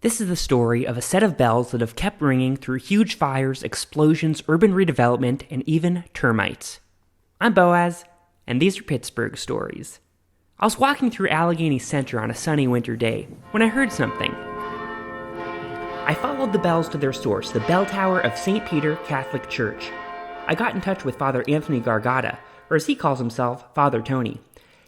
This is the story of a set of bells that have kept ringing through huge fires, explosions, urban redevelopment, and even termites. I'm Boaz, and these are Pittsburgh Stories. I was walking through Allegheny Center on a sunny winter day when I heard something. I followed the bells to their source, the bell tower of St. Peter Catholic Church. I got in touch with Father Anthony Gargata, or as he calls himself, Father Tony.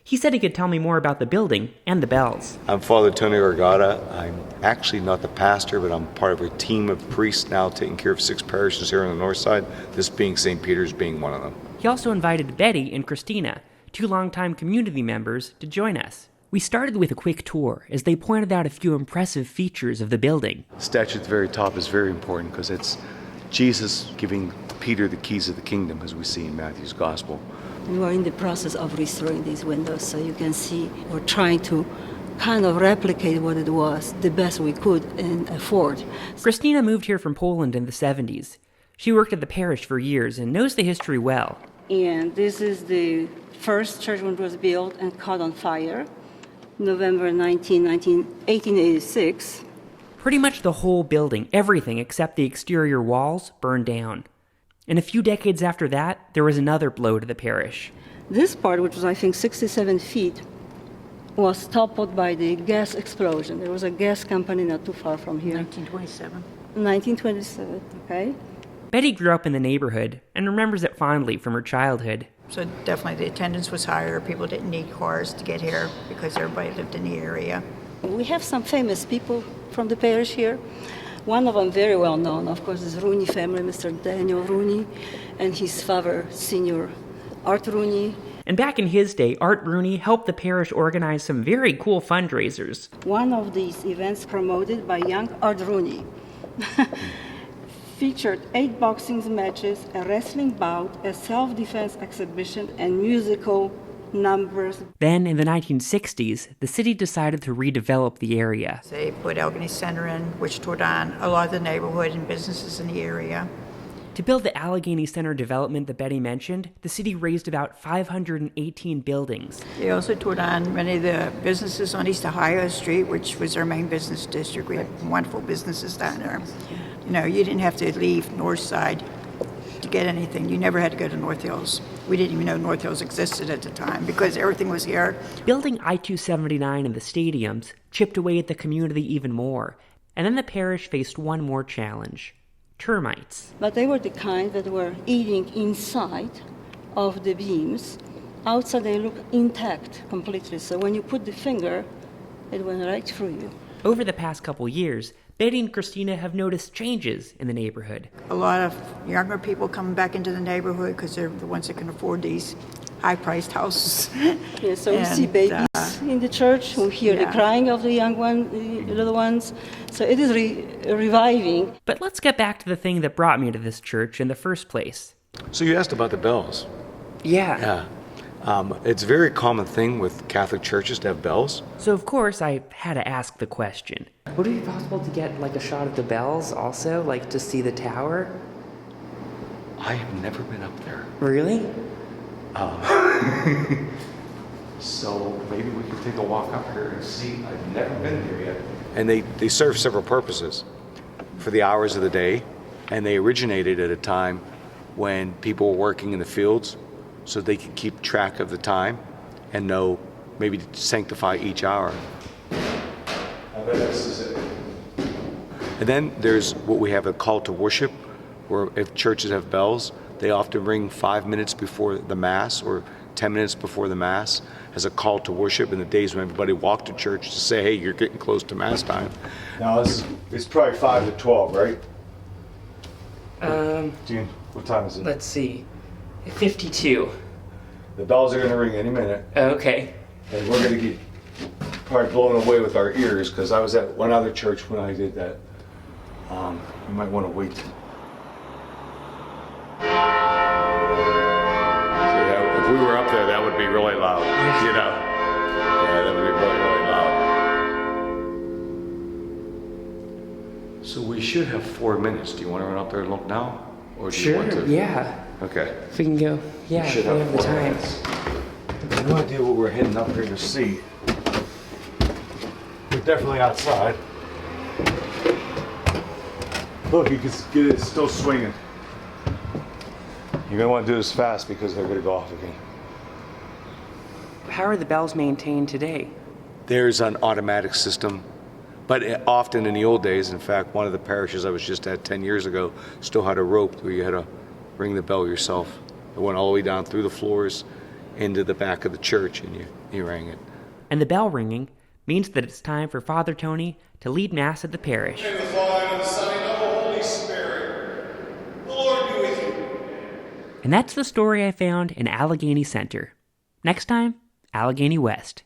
He said he could tell me more about the building and the bells. I'm Father Tony Gargata. I'm actually not the pastor, but I'm part of a team of priests now taking care of 6 parishes here on the north side, this being St. Peter's being one of them. He also invited Betty and Christina, 2 longtime community members, to join us. We started with a quick tour as they pointed out a few impressive features of the building. The statue at the very top is very important because it's Jesus giving Peter the keys of the kingdom, as we see in Matthew's gospel. We are in the process of restoring these windows, so you can see we're trying to kind of replicate what it was the best we could and afford. Christina moved here from Poland in the 70s. She worked at the parish for years and knows the history well. And this is the first church when it was built and caught on fire, November 1886. Pretty much the whole building, everything except the exterior walls, burned down. And a few decades after that, there was another blow to the parish. This part, which was I think 67 feet, was toppled by the gas explosion. There was a gas company not too far from here. 1927, okay. Betty grew up in the neighborhood and remembers it fondly from her childhood. So definitely the attendance was higher. People didn't need cars to get here because everybody lived in the area. We have some famous people from the parish here. One of them very well known, of course, is Rooney family, Mr. Daniel Rooney, and his father, Senior Art Rooney. And back in his day, Art Rooney helped the parish organize some very cool fundraisers. One of these events promoted by young Art Rooney featured 8 boxing matches, a wrestling bout, a self-defense exhibition, and musical numbers. Then, in the 1960s, the city decided to redevelop the area. They put Allegheny Center in, which tore down a lot of the neighborhood and businesses in the area. To build the Allegheny Center development that Betty mentioned, the city raised about 518 buildings. They also tore down many of the businesses on East Ohio Street, which was our main business district. We had wonderful businesses down there. You know, you didn't have to leave North Side to get anything. You never had to go to North Hills. We didn't even know North Hills existed at the time because everything was here. Building I-279 and the stadiums chipped away at the community even more. And then the parish faced one more challenge: termites. But they were the kind that were eating inside of the beams. Outside they look intact completely. So when you put the finger, it went right through you. Over the past couple years, Betty and Christina have noticed changes in the neighborhood. A lot of younger people coming back into the neighborhood because they're the ones that can afford these high-priced houses. Yeah, so we see babies in the church. We hear the crying of the young ones, the little ones. So it is reviving. But let's get back to the thing that brought me to this church in the first place. So you asked about the bells. Yeah. It's a very common thing with Catholic churches to have bells. So of course I had to ask the question. Would it be possible to get like a shot of the bells also, like to see the tower? I have never been up there. Really? So maybe we could take a walk up here and see. I've never been there yet. And they serve several purposes for the hours of the day, and they originated at a time when people were working in the fields so they could keep track of the time and know maybe to sanctify each hour. I bet this is it. And then there's what we have a call to worship, where if churches have bells, they often ring 5 minutes before the Mass or 10 minutes before the Mass as a call to worship in the days when everybody walked to church to say, hey, you're getting close to Mass time. Now, it's probably 5 to 12, right? Gene, what time is it? Let's see. 52. The bells are going to ring any minute. Okay. And we're going to get probably blown away with our ears because I was at one other church when I did that. You might want to wait. So yeah, if we were up there, that would be really loud. You know? Yeah, that would be really, really loud. So we should have 4 minutes. Do you want to run up there and look now? Or do you want to? Yeah. Okay. If we can go, we should have the 4 time. minutes. I have no idea what we're heading up here to see. We're definitely outside. Look, you can get it still swinging. You're gonna want to do this fast because they're gonna go off again. How are the bells maintained today? There's an automatic system, but often in the old days, in fact, one of the parishes I was just at 10 years ago still had a rope where you had to ring the bell yourself. It went all the way down through the floors into the back of the church, and you rang it. And the bell ringing means that it's time for Father Tony to lead Mass at the parish. In the Father, and the Son, and of the Holy Spirit. The Lord be with you. And that's the story I found in Allegheny Center. Next time, Allegheny West.